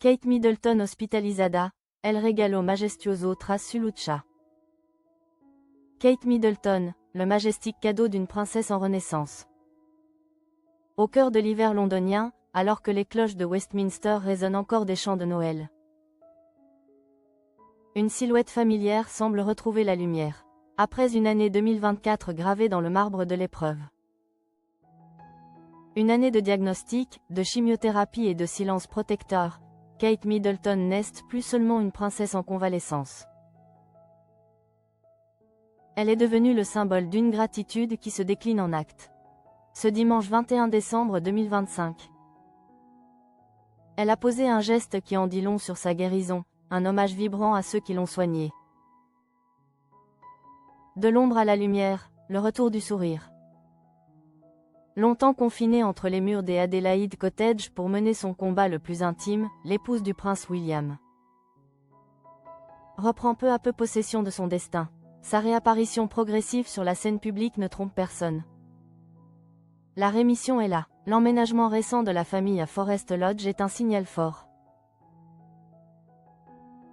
Kate Middleton hospitalizada, El regalo majestuoso tras su lucha. Kate Middleton, le majestique cadeau d'une princesse en renaissance. Au cœur de l'hiver londonien, alors que les cloches de Westminster résonnent encore des chants de Noël. Une silhouette familière semble retrouver la lumière. Après une année 2024 gravée dans le marbre de l'épreuve. Une année de diagnostic, de chimiothérapie et de silence protecteur, Kate Middleton n'est plus seulement une princesse en convalescence. Elle est devenue le symbole d'une gratitude qui se décline en actes. Ce dimanche 21 décembre 2025. Elle a posé un geste qui en dit long sur sa guérison, un hommage vibrant à ceux qui l'ont soignée. De l'ombre à la lumière, le retour du sourire. Longtemps confinée entre les murs des Adelaide Cottage pour mener son combat le plus intime, l'épouse du prince William reprend peu à peu possession de son destin. Sa réapparition progressive sur la scène publique ne trompe personne. La rémission est là. L'emménagement récent de la famille à Forest Lodge est un signal fort.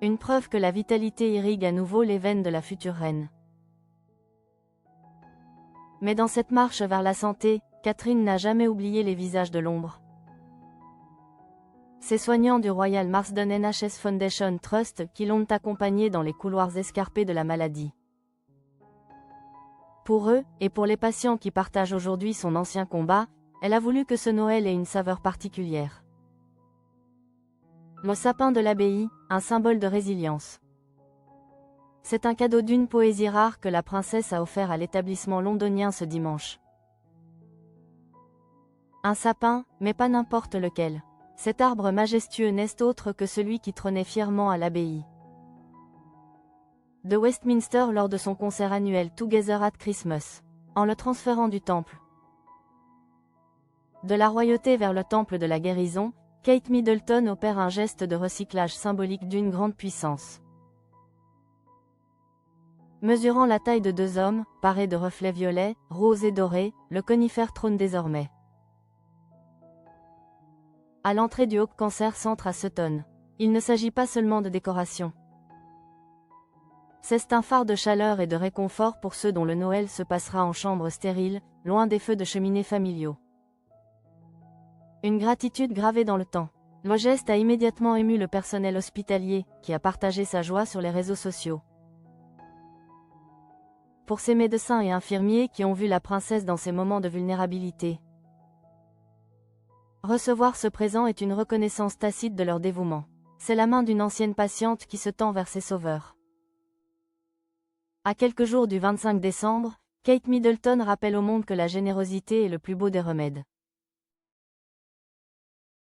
Une preuve que la vitalité irrigue à nouveau les veines de la future reine. Mais dans cette marche vers la santé, Catherine n'a jamais oublié les visages de l'ombre. Ces soignants du Royal Marsden NHS Foundation Trust qui l'ont accompagnée dans les couloirs escarpés de la maladie. Pour eux, et pour les patients qui partagent aujourd'hui son ancien combat, elle a voulu que ce Noël ait une saveur particulière. Le sapin de l'abbaye, un symbole de résilience. C'est un cadeau d'une poésie rare que la princesse a offert à l'établissement londonien ce dimanche. Un sapin, mais pas n'importe lequel. Cet arbre majestueux n'est autre que celui qui trônait fièrement à l'abbaye de Westminster lors de son concert annuel Together at Christmas, en le transférant du temple de la royauté vers le temple de la guérison, Kate Middleton opère un geste de recyclage symbolique d'une grande puissance. Mesurant la taille de deux hommes, parés de reflets violets, roses et dorés, le conifère trône désormais à l'entrée du Oak Cancer Centre à Sutton. Il ne s'agit pas seulement de décoration. C'est un phare de chaleur et de réconfort pour ceux dont le Noël se passera en chambre stérile, loin des feux de cheminée familiaux. Une gratitude gravée dans le temps. Le geste a immédiatement ému le personnel hospitalier, qui a partagé sa joie sur les réseaux sociaux. Pour ces médecins et infirmiers qui ont vu la princesse dans ces moments de vulnérabilité. Recevoir ce présent est une reconnaissance tacite de leur dévouement. C'est la main d'une ancienne patiente qui se tend vers ses sauveurs. À quelques jours du 25 décembre, Kate Middleton rappelle au monde que la générosité est le plus beau des remèdes.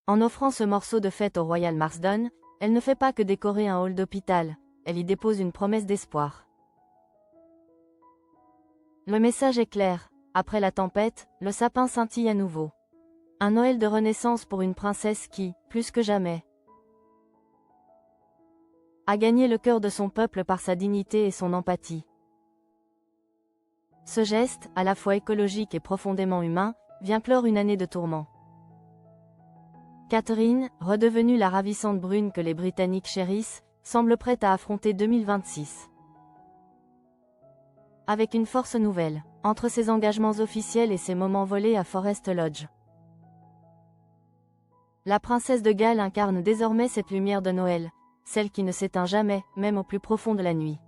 En offrant ce morceau de fête au Royal Marsden, elle ne fait pas que décorer un hall d'hôpital, elle y dépose une promesse d'espoir. Le message est clair, après la tempête, le sapin scintille à nouveau. Un Noël de renaissance pour une princesse qui, plus que jamais, a gagné le cœur de son peuple par sa dignité et son empathie. Ce geste, à la fois écologique et profondément humain, vient clore une année de tourments. Catherine, redevenue la ravissante brune que les Britanniques chérissent, semble prête à affronter 2026. Avec une force nouvelle, entre ses engagements officiels et ses moments volés à Forest Lodge. La princesse de Galles incarne désormais cette lumière de Noël, celle qui ne s'éteint jamais, même au plus profond de la nuit.